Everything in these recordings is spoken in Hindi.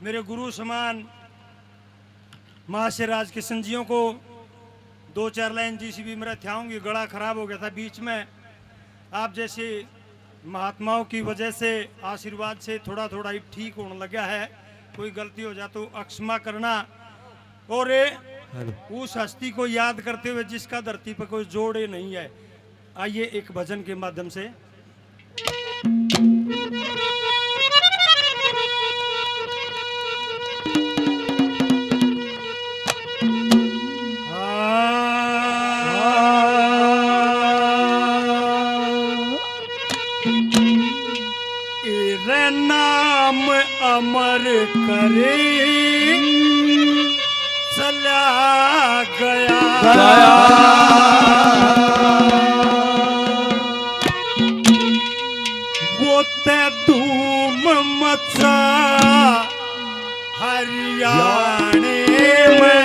मेरे गुरु समान महाशय किशन जियों को दो चार लाइन जिसी भी मेरा थ्याऊंगी, गला खराब हो गया था बीच में। आप जैसे महात्माओं की वजह से आशीर्वाद से थोड़ा थोड़ा ही ठीक होने लगा है। कोई गलती हो जाए तो अक्षमा करना। और उस हस्ती को याद करते हुए जिसका धरती पर कोई जोड़े नहीं है, आइए एक भजन के माध्यम से। नाम अमर करे चला गया, वो ते धूम मचा हरियाणे में।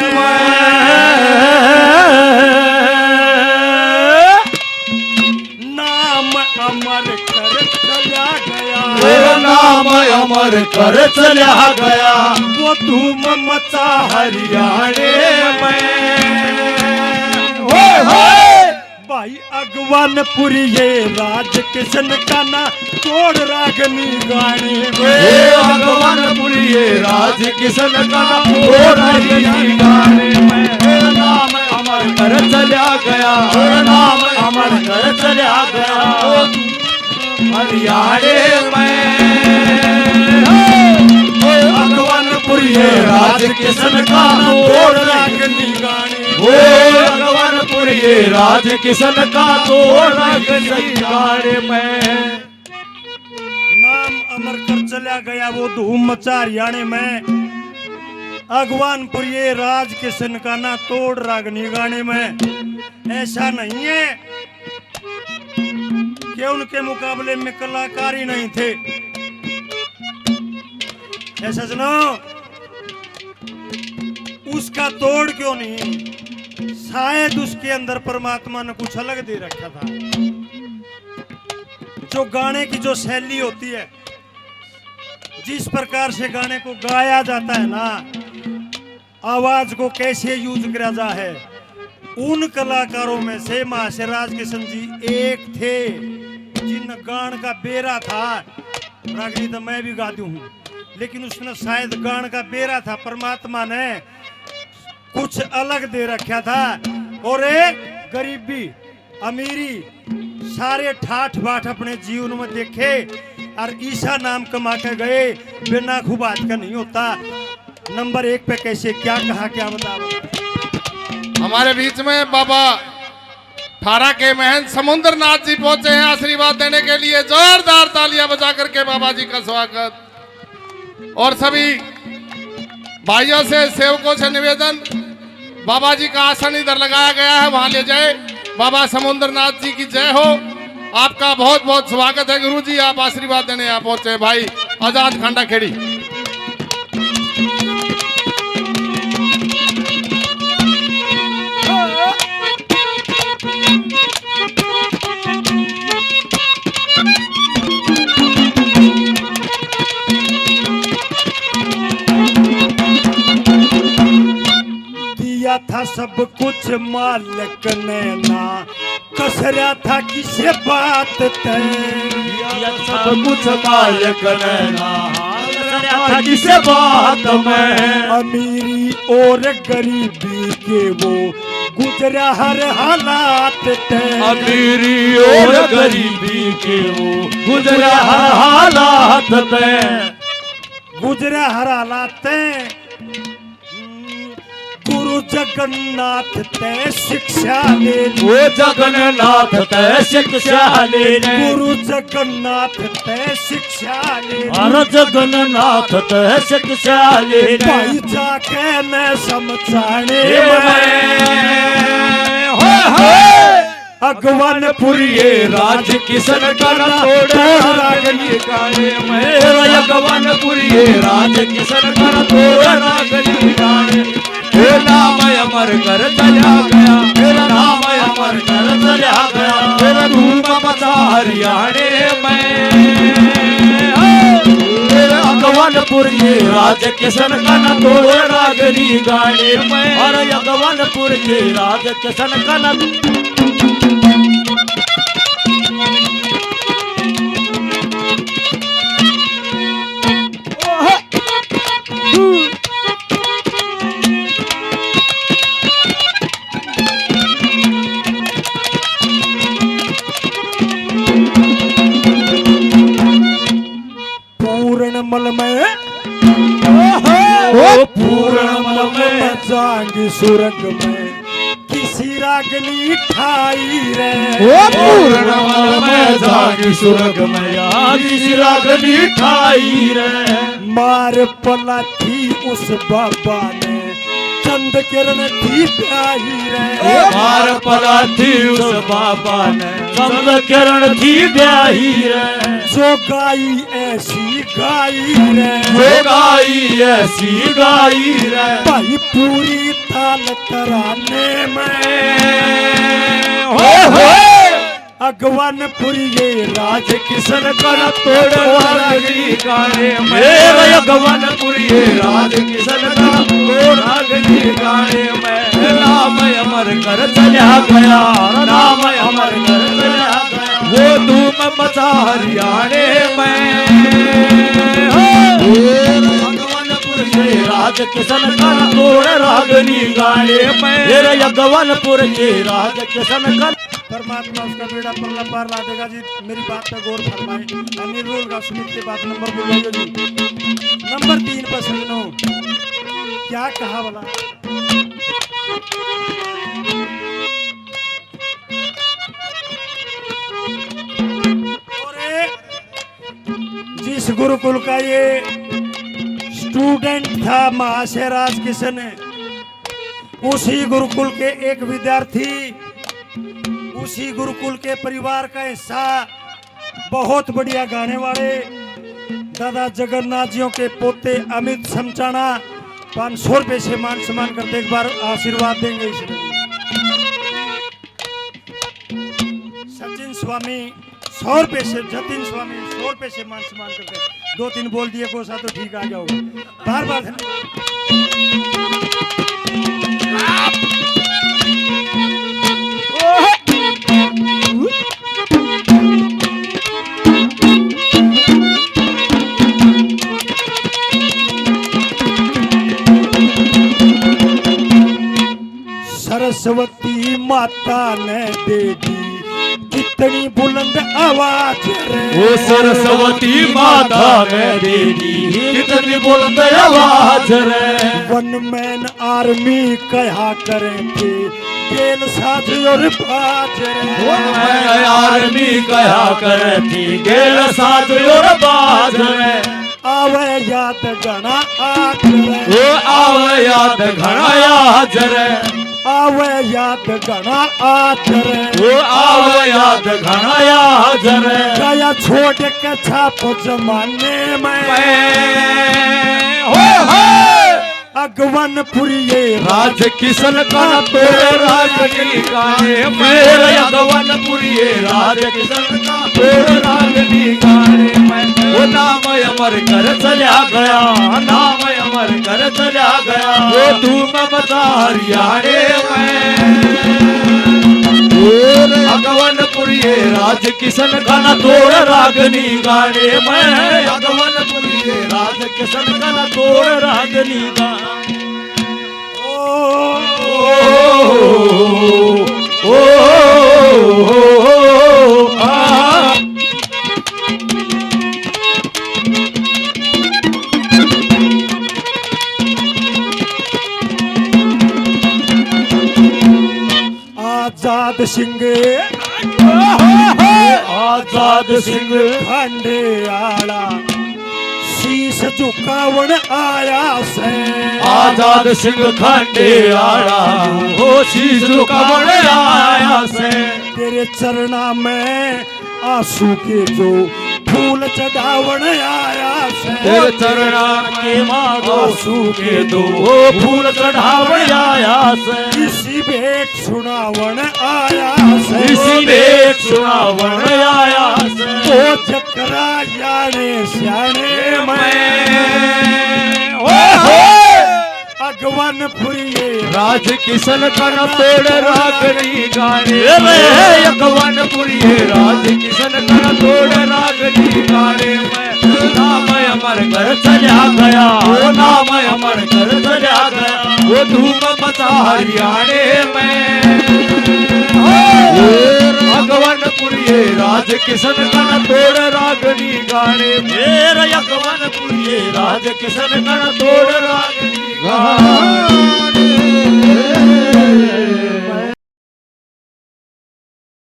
नाम अमर कर चला गया, नाम अमर कर चला गया, वो धूम मचा हरियाणे में। भाई अगवानपुरी ये राज किशन का ना तोड़ रागनी गाने में। अगवानपुरी ये राज किशन का ना तोड़ रागनी गाने में। नाम अमर कर चला गया, नाम अमर कर चला गया हरियाणे में। अगवानपुरी ये राज किशन का ना तोड़ रागनी गाने, अगवानपुरी ये राज किशन का तोड़ रागनी गाने में। नाम अमर कर चला गया, वो धूम मचा हरियाणे में। अगवानपुर ये राज किशन का ना तोड़ रागनी गाने में। ऐसा नहीं है कि उनके मुकाबले में कलाकार ही नहीं थे। ऐसा सुनो, उसका तोड़ क्यों नहीं, शायद उसके अंदर परमात्मा ने कुछ अलग दे रखा था। जो गाने की जो शैली होती है, जिस प्रकार से गाने को गाया जाता है ना, आवाज को कैसे यूज किया जा है, उन कलाकारों में से महाशय किशन जी एक थे जिन गान का बेरा था। रागनी तो मैं भी गाती हूँ, लेकिन उसने शायद गान का बेरा था, परमात्मा ने कुछ अलग दे रखा था। और एक गरीबी अमीरी सारे ठाठ बाट अपने जीवन में देखे और ईसा नाम कमा के गए, बिना खुबात का नहीं होता। नंबर एक पे कैसे क्या कहा, क्या बता। हमारे बीच में बाबा ठारा के महंत समुद्र नाथ जी पहुंचे हैं आशीर्वाद देने के लिए। जोरदार तालियां बजा करके बाबा जी का स्वागत। और सभी भाइयों से, सेवकों से निवेदन, बाबा जी का आसन इधर लगाया गया है, वहां ले जाए। बाबा समुद्र नाथ जी की जय हो। आपका बहुत बहुत स्वागत है गुरु जी, आप आशीर्वाद देने यहाँ पहुंचे। भाई आजाद खांडा खेड़ी। दिया था सब कुछ मालिक ने ना, कसरा था किसे बात तय। सब कुछ मालिक ने ना, कसरा था किसे बात में। अमीरी और गरीबी के वो गुजरा हर हालात तय। अमीरी और गरीबी के वो गुजरा हर हालात में। गुजरा हर हालात तय। गुरु जगन्नाथ तय शिक्षा ले, वो जगन्नाथ तय शिक्षा ले। गुरु जगन्नाथ तय शिक्षा ले, हर जगन्नाथ तय शिक्षा ले। भाई जाके न समझाने अगवानपुर ये राज किशन का ना तोड़ रागनी गाने में। अगवानपुर ये राज किशन का ना तोड़ रागनी गाने। नाम अमर कर चला गया, मेरा नाम अमर कर चला गया, मेरा धूम मचा हरियाणे में। अगवानपुर यगवनपुर के राज किशन का न तोड़ रागनी गाने में और यगवनपुर के राज किशन का न पूर्णमल में पूर्णमल में जाएंगे सुरंग में किसी रागनी ठाई रे पूर्णमल में जागी सुरग में किसी रागनी ठाई रे मार पला थी उस बाबा ने चंद किरण थी प्याई रे मार पला थी उस बाबा ने चंद किरण थी ब्याही रे जो गाई ऐसी गाई रे जो गाई ऐसी गाई रे भाई पूरी ताल तराने में अगवानपुर ये राज किशन कर तोड़ रागनी गाने में अगवानपुर ये राज किशन कर तोड़ रागनी गाने में नाम अमर कर चला गया नाम अमर कर चला गया वो धूम मचा हरियाणे में अगवानपुर ये राज किशन कर तोड़ रागनी गाने में अगवानपुर ये राज किशन कर परमात्मा उसका बेड़ा पर पार ला देगा जी। मेरी बात का गौर फरमाए। अनिल का सुमित के बाद नंबर बोलिए जी। नंबर 3 पर सुनो क्या कहा बोला। और जिस गुरुकुल का ये स्टूडेंट था महाशय राज किशन, उसी गुरुकुल के एक विद्यार्थी, उसी गुरुकुल के परिवार का हिस्सा, बहुत बढ़िया गाने वाले दादा जगन्नाथ जियों के पोते अमित समचाना 500 रुपए से मान सम्मान करते एक बार आशीर्वाद देंगे इसमें। सचिन स्वामी 100 रुपए से, जतिन स्वामी 100 रुपए से मान सम्मान करते। 2-3 बोल दिए को सा तो ठीक आ जाओगे। बार बार सरस्वती माता ने दे दी कितनी बुलंद आवाज रे। वो सरस्वती माता ने दे दी कितनी बुलंद आवाज रे। वन मैन आर्मी कहा करें थे गेल साथ और बाज रे। आर्मी कहा करती गेल साथ और बाज रे। आवे याद घना आज रे। वो आवे याद घना याद रे। आवे याद घना आज रे। वो आवे याद घना याद रे। गया छोड़ के छाप जमाने में अगवानपुर ये राज किशन का तोड़ रागनी गाने मेरे अगवानपुर ये राज किशन का तोड़ रागनी गाने में वो नाम अमर कर चला गया नाम अमर कर चला गया वो धूम मचा हरियाणे में अगवानपुर ये राज किशन का न तोड़ रागनी गाने में अगवानपुर ये राज किशन का न तोड़ रागनी गाने आजाद सिंह आजाद सिंह खंडे आला शीश झुकावन आया से। आजाद सिंह खंडे आड़ा हो शीश झुकावन आया से। तेरे चरना में आंसू के जो फूल चढ़ावण आया से तेरे चरणा के मांगो सूखे दो फूल चढ़ावण आया से इसी भेंट सुनावण आया से इसी भेंट सुनावण आया से ओ जकरा जाने श्याणे मैं अगवन फुरिए राज किशन कन तोड़ रागनी गाने अगवन पुरिये राज किशन कन तोड़ रागनी गाने में नाम अमर घर चला गया वो नाम अमर घर चला गया वो धूम मचा हरियाणे में अगवन पुरिये राज किशन कन तोड़ रागनी गाने मेरा अगवन पुरिये राज किशन कन तोड़ रागनी गाने